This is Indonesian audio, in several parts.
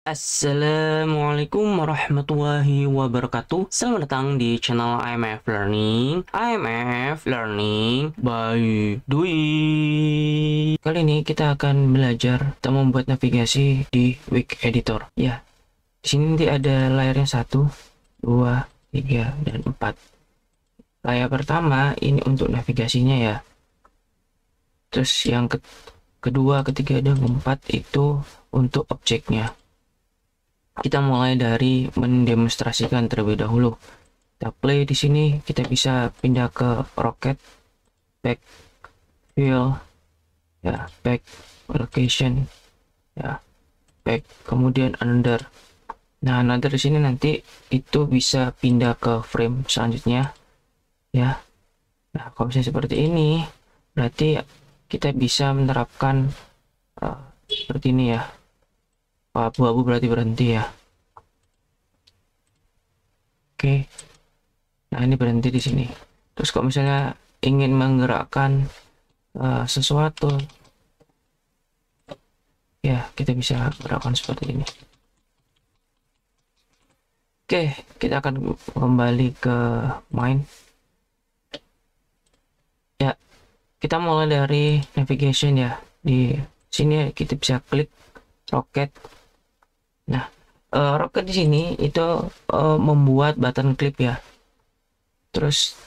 Assalamualaikum warahmatullahi wabarakatuh. Selamat datang di channel IMF Learning. IMF Learning by Dwi. Kali ini kita akan belajar kita membuat navigasi di Wix Editor. Ya, di sini nanti ada layarnya 1, 2, 3, dan 4. Layar pertama ini untuk navigasinya ya. Terus yang kedua, ketiga, dan keempat itu untuk objeknya. Kita mulai dari mendemonstrasikan terlebih dahulu. Kita play di sini, kita bisa pindah ke rocket, back, fill, ya, back, location, ya, back, kemudian another. Nah, another di sini nanti itu bisa pindah ke frame selanjutnya, ya. Nah, kalau misalnya seperti ini, berarti kita bisa menerapkan seperti ini ya. Abu-abu berarti berhenti ya. Oke. Nah, ini berhenti di sini. Terus kalau misalnya ingin menggerakkan sesuatu, ya kita bisa gerakkan seperti ini. Oke, kita akan kembali ke main. Ya, kita mulai dari navigation ya. Di sini kita bisa klik rocket. Nah, rocket di sini itu membuat button clip ya. Terus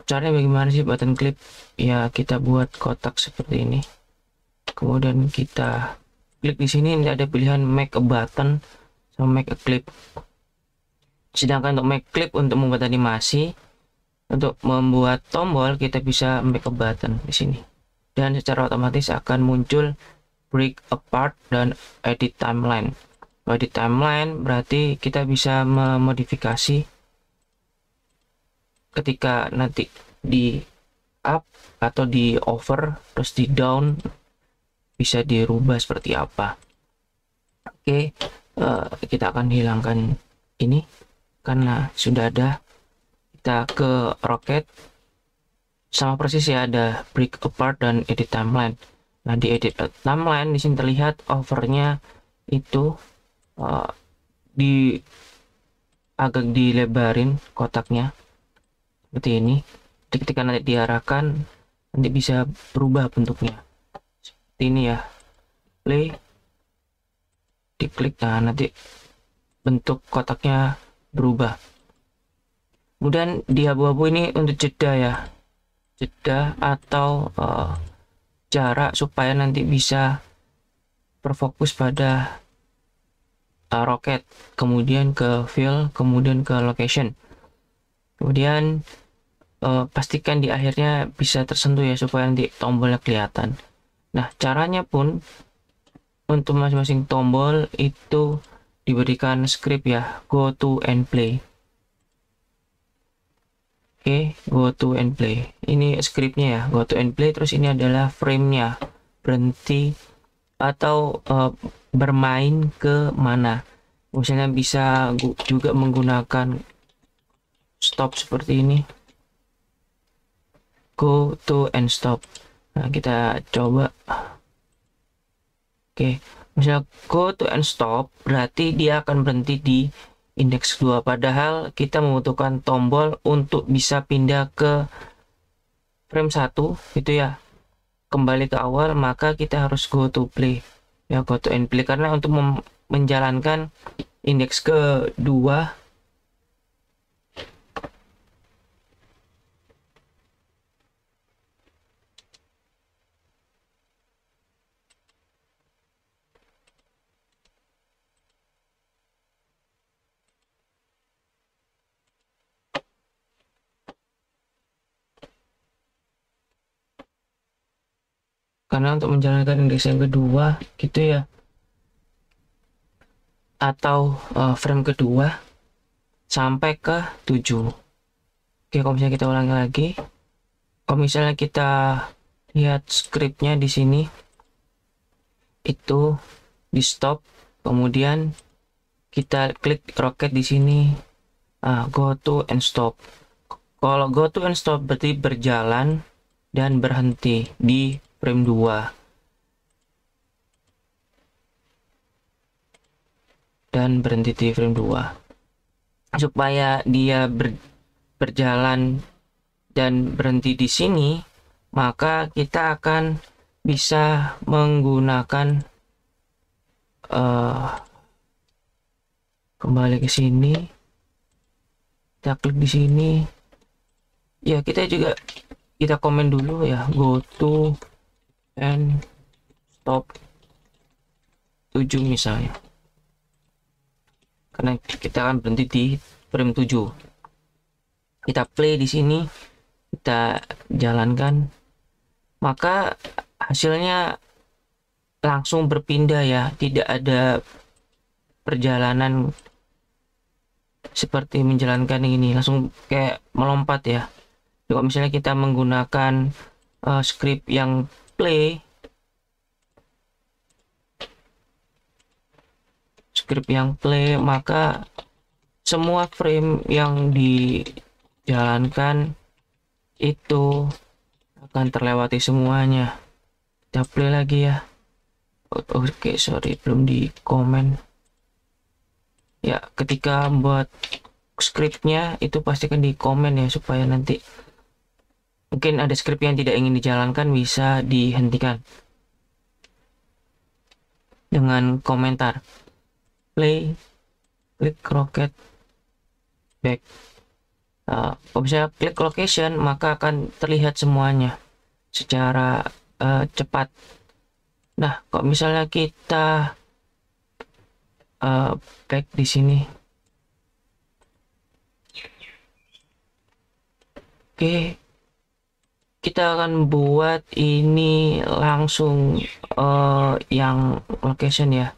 caranya bagaimana sih button clip? Ya, kita buat kotak seperti ini. Kemudian kita klik di sini, ini ada pilihan make a button sama make a clip. Sedangkan untuk make clip untuk membuat animasi, untuk membuat tombol kita bisa make a button di sini. Dan secara otomatis akan muncul break apart dan edit timeline. Edit timeline berarti kita bisa memodifikasi ketika nanti di up atau di over terus di down bisa dirubah seperti apa. Oke, kita akan hilangkan ini karena sudah ada. Kita ke rocket, sama persis ya, ada break apart dan edit timeline. Nah, di edit timeline di sini terlihat overnya itu agak dilebarin kotaknya seperti ini. Jadi ketika nanti diarahkan nanti bisa berubah bentuknya seperti ini ya. Play, diklik, nah nanti bentuk kotaknya berubah. Kemudian di abu-abu ini untuk jeda ya, jeda atau jarak supaya nanti bisa berfokus pada rocket, kemudian ke fill, kemudian ke location. Kemudian pastikan di akhirnya bisa tersentuh ya supaya nanti tombolnya kelihatan. Nah, caranya pun untuk masing-masing tombol itu diberikan script ya, go to and play. Oke, go to and play. Ini scriptnya ya, go to and play. Terus ini adalah frame-nya, berhenti atau bermain ke mana. Misalnya bisa juga menggunakan stop seperti ini, go to and stop. Nah, kita coba. Oke, misalnya go to and stop berarti dia akan berhenti di indeks 2, padahal kita membutuhkan tombol untuk bisa pindah ke frame 1 gitu ya, kembali ke awal, maka kita harus go to play ya, go to and play, karena untuk menjalankan indeks kedua karena untuk menjalankan indeks yang kedua gitu ya, atau frame kedua sampai ke 7. Oke, kalau misalnya kita ulangi lagi, kalau misalnya kita lihat scriptnya di sini itu di stop, kemudian kita klik rocket di sini, go to and stop. Kalau go to and stop berarti berjalan dan berhenti di frame 2. dan berhenti di frame 2. Supaya dia berjalan dan berhenti di sini, maka kita akan bisa menggunakan kembali ke sini, kita klik di sini ya, kita komen dulu ya, go to and stop 7 misalnya, karena kita akan berhenti di frame 7. Kita play di sini, kita jalankan, maka hasilnya langsung berpindah ya, tidak ada perjalanan seperti menjalankan ini, langsung kayak melompat ya. Kalau misalnya kita menggunakan script yang play, maka semua frame yang dijalankan itu akan terlewati semuanya. Kita play lagi ya. Oke, sorry, belum di komen ya. Ketika buat scriptnya itu pastikan di komen ya, supaya nanti mungkin ada script yang tidak ingin dijalankan bisa dihentikan dengan komentar play, klik rocket back. Kalau bisa klik location, maka akan terlihat semuanya secara cepat. Nah, kalau misalnya kita back di sini, oke, kita akan buat ini langsung yang location ya,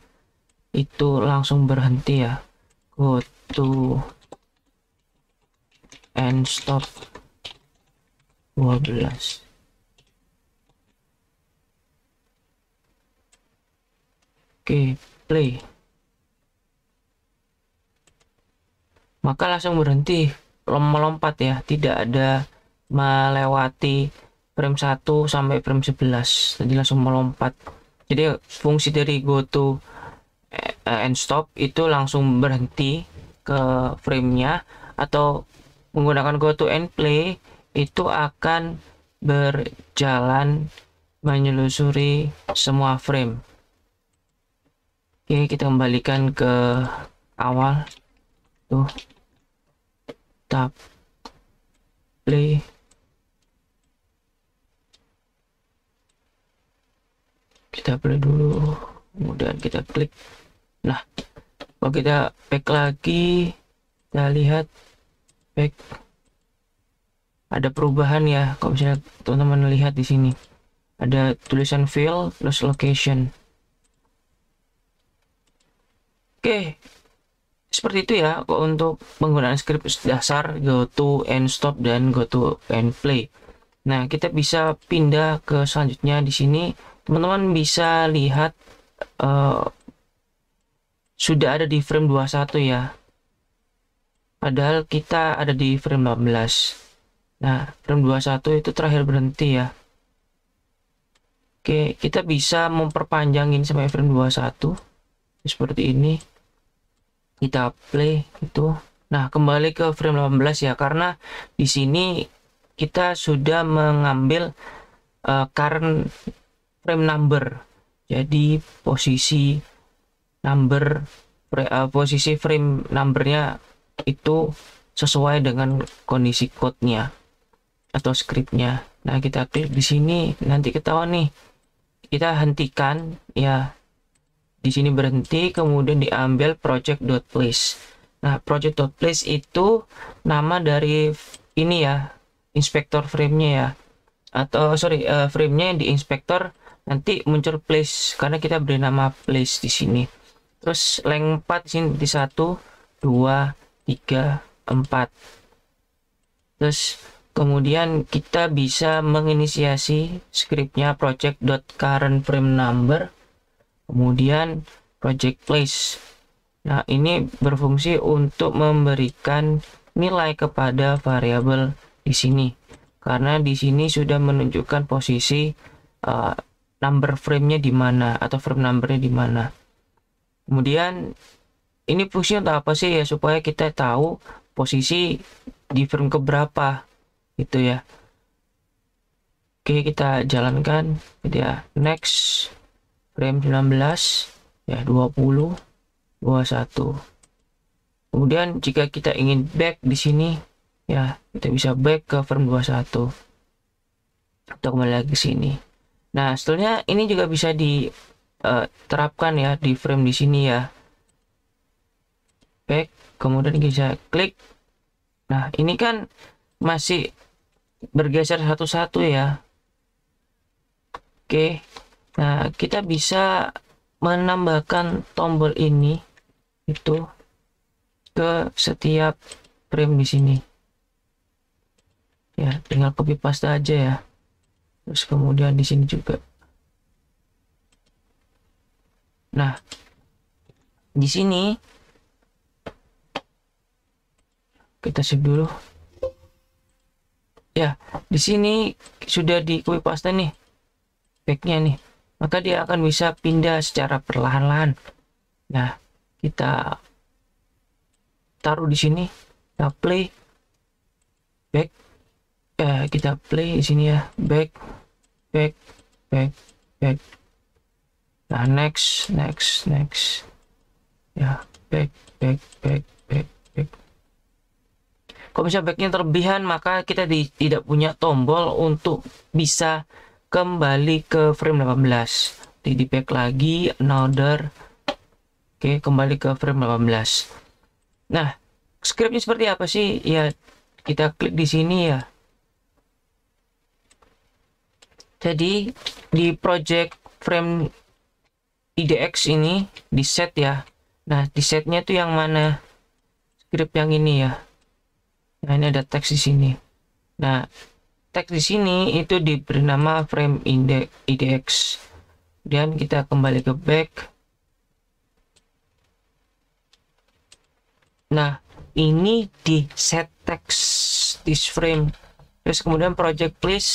itu langsung berhenti ya, go to and stop 12. Oke, play, maka langsung berhenti, melompat ya, tidak ada melewati frame 1 sampai frame 11, jadi langsung melompat. Jadi fungsi dari go to and stop itu langsung berhenti ke framenya, atau menggunakan go to and play itu akan berjalan menyelusuri semua frame. Oke, kita kembalikan ke awal tuh, tab play, kita play dulu, kemudian kita klik. Nah, kalau kita back lagi, kita lihat back, ada perubahan ya. Kalau misalnya teman-teman lihat di sini ada tulisan fill plus location. Oke, seperti itu ya untuk penggunaan script dasar go to and stop dan go to and play. Nah, kita bisa pindah ke selanjutnya. Di sini teman-teman bisa lihat sudah ada di frame 21 ya, padahal kita ada di frame 18. Nah, frame 21 itu terakhir berhenti ya. Oke, kita bisa memperpanjangin sampai frame 21 seperti ini. Kita play itu. Nah, kembali ke frame 18 ya, karena di sini kita sudah mengambil current frame number. Jadi posisi frame numbernya itu sesuai dengan kondisi code-nya atau scriptnya. Nah, kita klik di sini, nanti ketahuan nih, kita hentikan ya. Di sini berhenti, kemudian diambil project.place. Nah, project.place itu nama dari ini ya, inspektor frame-nya ya, atau sorry, frame-nya di inspektor nanti muncul place karena kita beri nama place di sini. Terus length 4 di sini di 1 2 3 4. Terus kemudian kita bisa menginisiasi scriptnya project.currentFrameNumber, kemudian project place. Nah, ini berfungsi untuk memberikan nilai kepada variabel di sini, karena di sini sudah menunjukkan posisi number frame-nya di mana atau frame number-nya di mana. Kemudian Ini fungsi untuk apa sih ya? Supaya kita tahu posisi di frame keberapa gitu ya. Oke, kita jalankan gitu ya. Next frame 19 ya, 20, 21. Kemudian jika kita ingin back di sini ya, kita bisa back ke frame 21 atau kembali lagi ke sini. Nah, setelahnya ini juga bisa diterapkan ya di frame di sini ya. Back, kemudian bisa klik. Nah, ini kan masih bergeser satu-satu ya. Oke. Nah, kita bisa menambahkan tombol ini itu ke setiap frame di sini. Ya, tinggal copy paste aja ya. Terus kemudian di sini juga. Nah, di sini kita save dulu. Ya, di sini sudah di copy paste nih backnya nih. Maka dia akan bisa pindah secara perlahan-lahan. Nah, kita taruh di sini, kita play back, kita play di sini ya, back, back, back, back. Nah, next, ya, back, back, back, back, back. Kalau misalnya backnya terlebihan, maka kita tidak punya tombol untuk bisa kembali ke frame 18. Di back lagi, another. Oke, kembali ke frame 18. Nah, scriptnya seperti apa sih? Ya, kita klik di sini ya. Jadi, di project frame IDX ini di set ya. Nah, di setnya itu yang mana? Script yang ini ya. Nah, ini ada teks di sini. Nah, teks di sini itu diberi nama frame IDX. Dan kita kembali ke back. Nah, ini di set text this frame. Terus kemudian project please.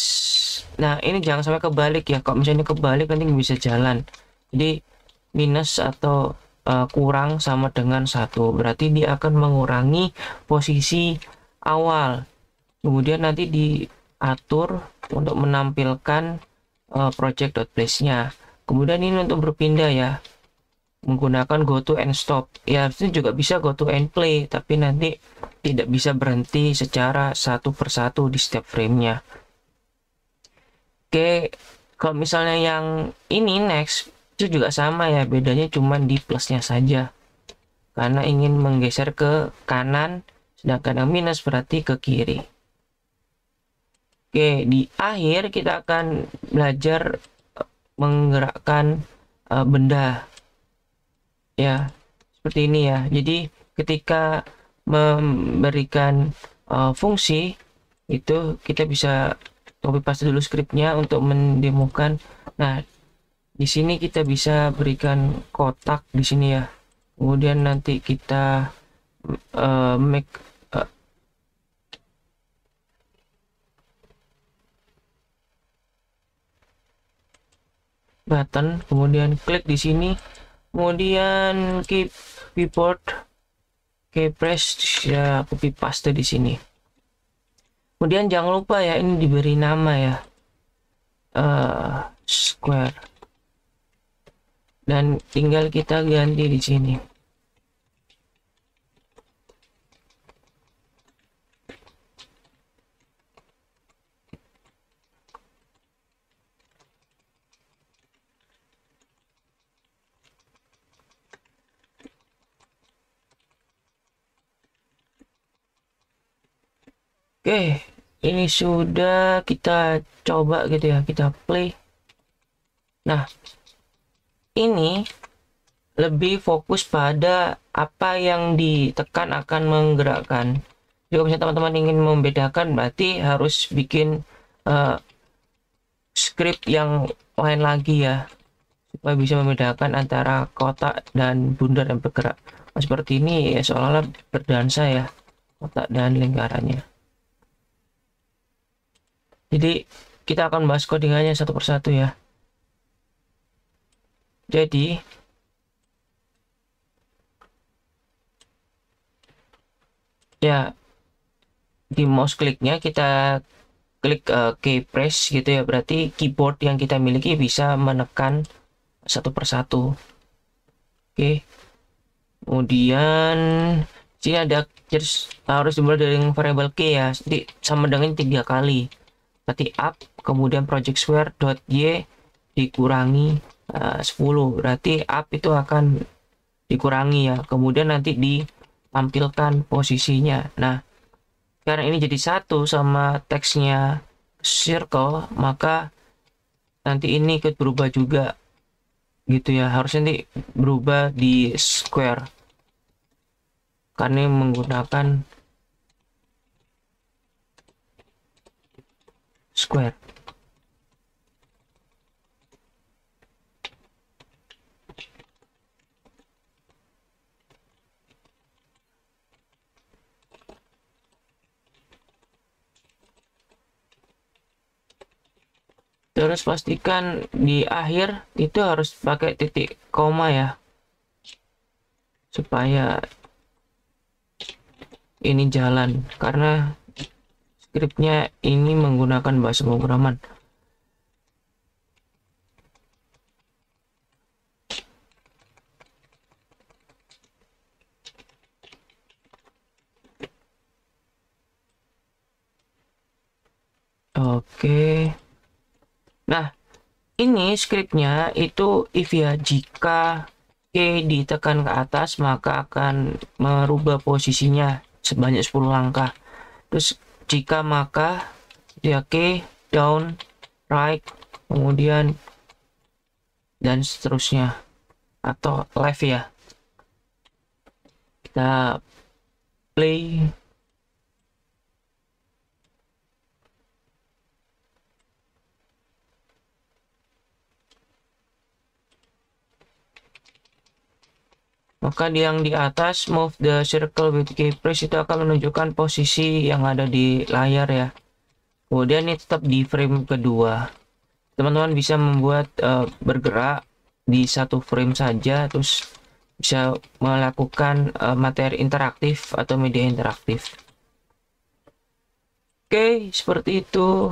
Nah, ini jangan sampai kebalik ya. Kalau misalnya kebalik nanti bisa jalan. Jadi minus atau kurang sama dengan 1. Berarti dia akan mengurangi posisi awal. Kemudian nanti diatur untuk menampilkan project.place-nya. Kemudian ini untuk berpindah ya, menggunakan go to and stop. Ya, itu juga bisa go to and play, tapi nanti tidak bisa berhenti secara satu persatu di setiap framenya. Oke, kalau misalnya yang ini next, itu juga sama ya, bedanya cuma di plusnya saja. Karena ingin menggeser ke kanan, sedangkan yang minus berarti ke kiri. Oke, di akhir kita akan belajar menggerakkan benda. Ya, seperti ini ya. Jadi ketika memberikan fungsi itu kita bisa copy paste dulu scriptnya untuk mendemokan. Nah, di sini kita bisa berikan kotak di sini ya. Kemudian nanti kita make button, kemudian klik di sini, kemudian keyboard, press ya, copy paste di sini. Kemudian jangan lupa ya, ini diberi nama ya, square, dan tinggal kita ganti di sini. Oke, ini sudah kita coba gitu ya, kita play. Nah, ini lebih fokus pada apa yang ditekan akan menggerakkan. Jadi misalnya teman-teman ingin membedakan, berarti harus bikin script yang lain lagi ya, supaya bisa membedakan antara kotak dan bundar yang bergerak. Nah, seperti ini ya, seolah-olah berdansa ya, kotak dan lingkarannya. Jadi kita akan bahas codingannya satu persatu ya. Jadi ya di mouse kliknya kita klik key press gitu ya, berarti keyboard yang kita miliki bisa menekan satu persatu. Oke, kemudian sini ada harus dimulai dari variable key ya, sama dengan 3 kali. Berarti up, kemudian project square dot y dikurangi 10, berarti up itu akan dikurangi ya, kemudian nanti ditampilkan posisinya. Nah, karena ini jadi satu sama teksnya circle, maka nanti ini ikut berubah juga gitu ya, harusnya nanti berubah di square karena menggunakan square. Terus pastikan di akhir itu harus pakai titik koma ya, supaya ini jalan, karena skripnya ini menggunakan bahasa pemrograman. Oke. Nah, ini skripnya itu if ya, jika K ditekan ke atas maka akan merubah posisinya sebanyak 10 langkah. Terus jika maka ya K down, right, kemudian dan seterusnya, atau left ya. Kita play. Maka yang di atas move the circle with key press itu akan menunjukkan posisi yang ada di layar ya. Kemudian ini tetap di frame kedua. Teman-teman bisa membuat bergerak di satu frame saja, terus bisa melakukan materi interaktif atau media interaktif. Oke, seperti itu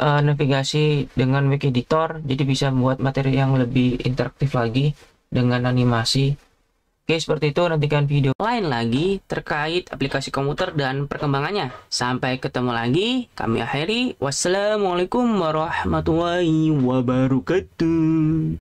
navigasi dengan Wiki Editor. Jadi bisa membuat materi yang lebih interaktif lagi dengan animasi. Oke, seperti itu. Nantikan video lain lagi terkait aplikasi komputer dan perkembangannya. Sampai ketemu lagi. Kami akhiri. Wassalamualaikum warahmatullahi wabarakatuh.